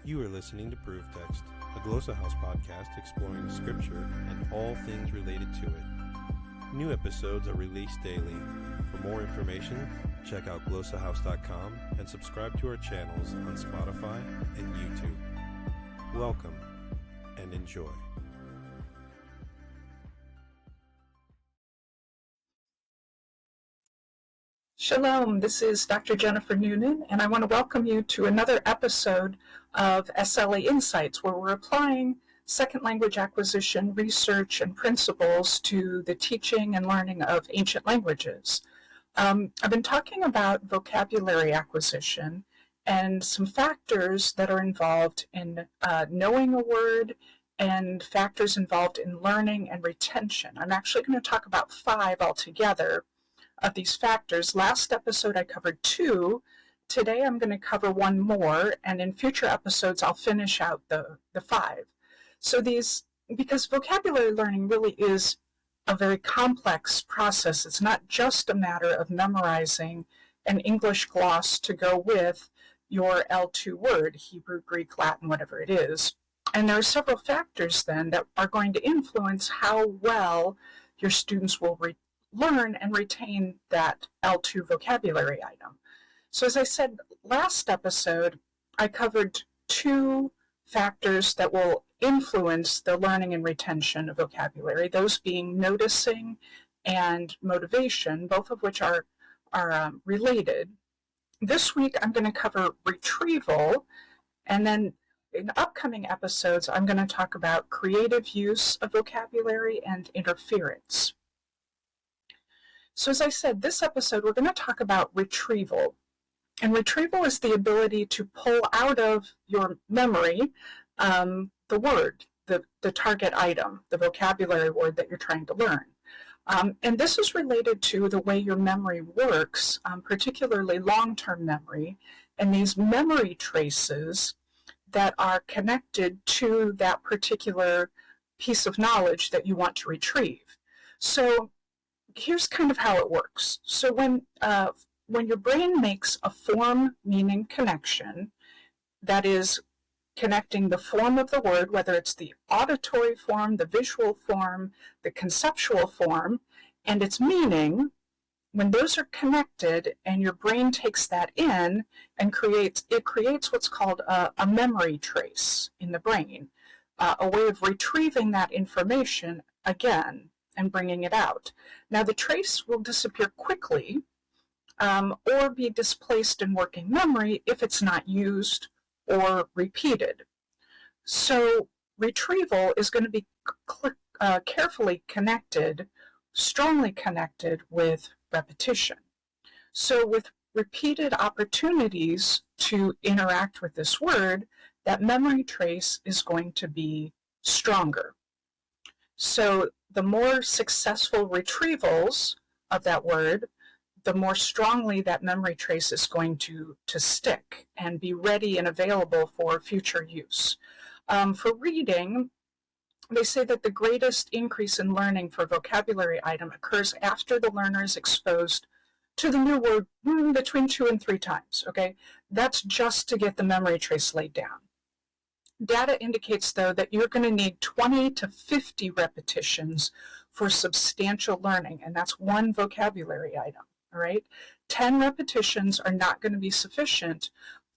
You are listening to Proof Text, a Glossa House podcast exploring Scripture and all things related to it. New episodes are released daily. For more information, check out glossahouse.com and subscribe to our channels on Spotify and YouTube. Welcome and enjoy. Shalom, this is Dr. Jennifer Noonan, and I want to welcome you to another episode of SLA Insights, where we're applying second language acquisition, research, and principles to the teaching and learning of ancient languages. I've been talking about vocabulary acquisition and some factors that are involved in knowing a word and factors involved in learning and retention. I'm actually going to talk about 5 altogether of these factors. Last episode I covered 2. Today I'm going to cover 1 more, and in future episodes I'll finish out the 5. So because vocabulary learning really is a very complex process. It's not just a matter of memorizing an English gloss to go with your L2 word, Hebrew, Greek, Latin, whatever it is. And there are several factors then that are going to influence how well your students will learn and retain that L2 vocabulary item. So as I said last episode, I covered 2 factors that will influence the learning and retention of vocabulary, those being noticing and motivation, both of which are related. This week I'm going to cover retrieval, and then in upcoming episodes I'm going to talk about creative use of vocabulary and interference. So as I said, this episode we're going to talk about retrieval. And retrieval is the ability to pull out of your memory the word, the target item, the vocabulary word that you're trying to learn. And this is related to the way your memory works, particularly long-term memory, and these memory traces that are connected to that particular piece of knowledge that you want to retrieve. So here's kind of how it works. So when your brain makes a form-meaning connection, that is connecting the form of the word, whether it's the auditory form, the visual form, the conceptual form, and its meaning, when those are connected and your brain takes that in and creates what's called a memory trace in the brain, a way of retrieving that information again and bringing it out. Now the trace will disappear quickly or be displaced in working memory if it's not used or repeated. So retrieval is going to be carefully connected, strongly connected with repetition. So with repeated opportunities to interact with this word, that memory trace is going to be stronger. So the more successful retrievals of that word, the more strongly that memory trace is going to stick and be ready and available for future use. For reading, they say that the greatest increase in learning for a vocabulary item occurs after the learner is exposed to the new word between 2 and 3 times, okay? That's just to get the memory trace laid down. Data indicates, though, that you're going to need 20 to 50 repetitions for substantial learning, and that's 1 vocabulary item, all right? 10 repetitions are not going to be sufficient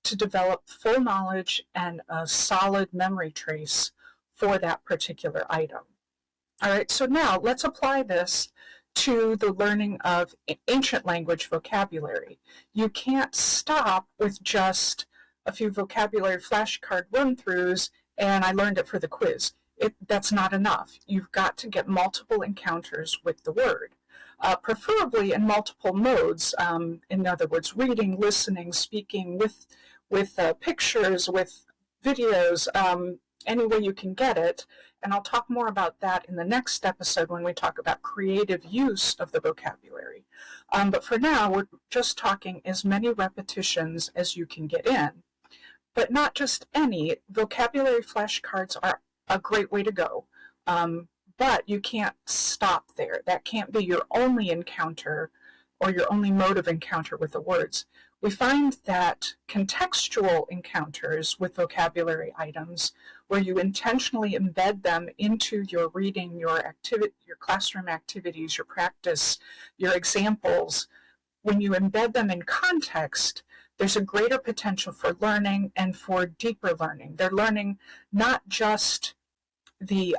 to develop full knowledge and a solid memory trace for that particular item. All right, so now let's apply this to the learning of ancient language vocabulary. You can't stop with just a few vocabulary flashcard run-throughs and I learned it for the quiz. That's not enough. You've got to get multiple encounters with the word, preferably in multiple modes. In other words, reading, listening, speaking, with pictures, with videos, any way you can get it. And I'll talk more about that in the next episode when we talk about creative use of the vocabulary. But for now, we're just talking as many repetitions as you can get in. But not just any. Vocabulary flashcards are a great way to go. But you can't stop there. That can't be your only encounter or your only mode of encounter with the words. we find that contextual encounters with vocabulary items, where you intentionally embed them into your reading, your classroom activities, your practice, your examples, when you embed them in context, there's a greater potential for learning and for deeper learning. They're learning not just the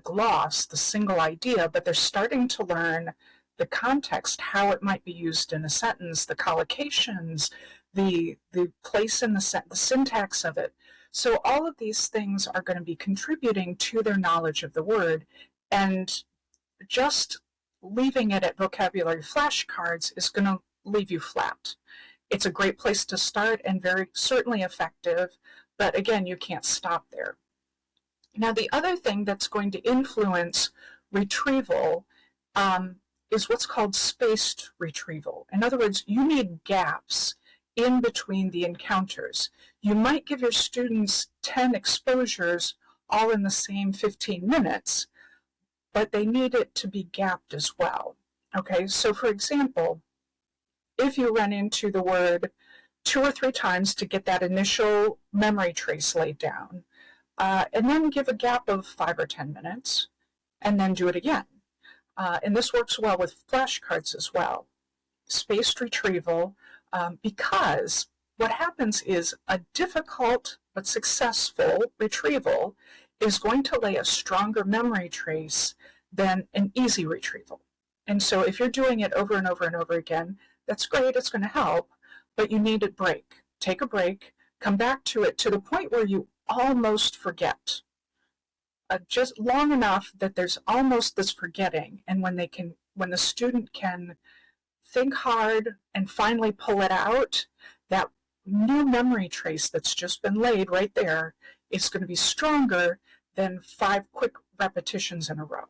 gloss, the single idea, but they're starting to learn the context, how it might be used in a sentence, the collocations, the place in the syntax of it. So all of these things are going to be contributing to their knowledge of the word, and just leaving it at vocabulary flashcards is going to leave you flat. It's a great place to start and very certainly effective, but again, you can't stop there. Now, the other thing that's going to influence retrieval is what's called spaced retrieval. In other words, you need gaps in between the encounters. You might give your students 10 exposures all in the same 15 minutes, but they need it to be gapped as well. Okay, so for example, if you run into the word 2 or 3 times to get that initial memory trace laid down, and then give a gap of 5 or 10 minutes, and then do it again. And this works well with flashcards as well. Spaced retrieval, because what happens is a difficult but successful retrieval is going to lay a stronger memory trace than an easy retrieval. And so if you're doing it over and over and over again, that's great, it's going to help, but you need a break. Take a break, come back to it to the point where you almost forget. Just long enough that there's almost this forgetting, and when the student can think hard and finally pull it out, that new memory trace that's just been laid right there is going to be stronger than 5 quick repetitions in a row.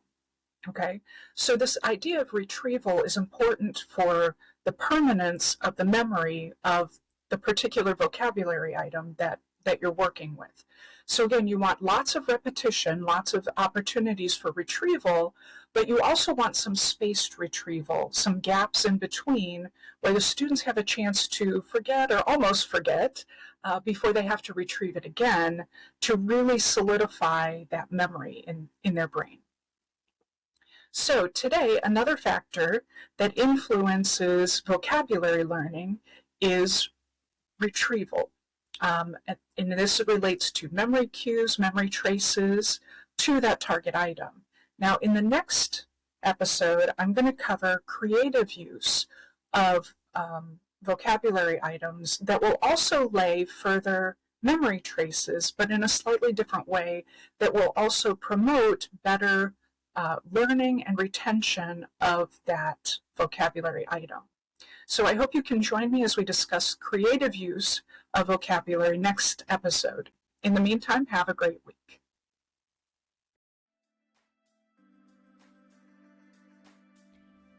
Okay, so this idea of retrieval is important for the permanence of the memory of the particular vocabulary item that you're working with. So again, you want lots of repetition, lots of opportunities for retrieval, but you also want some spaced retrieval, some gaps in between where the students have a chance to forget or almost forget before they have to retrieve it again to really solidify that memory in their brain. So today, another factor that influences vocabulary learning is retrieval. And this relates to memory cues, memory traces to that target item. Now, in the next episode, I'm going to cover creative use of vocabulary items that will also lay further memory traces, but in a slightly different way that will also promote better learning and retention of that vocabulary item. So I hope you can join me as we discuss creative use of vocabulary next episode. In the meantime, have a great week.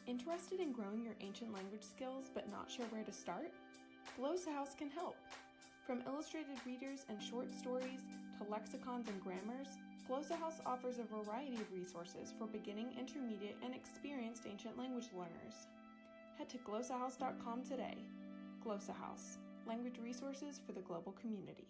Interested in growing your ancient language skills but not sure where to start? Glossa House can help. From illustrated readers and short stories to lexicons and grammars, Glossa House offers a variety of resources for beginning, intermediate, and experienced ancient language learners. Head to glossahouse.com today. Glossa House, language resources for the global community.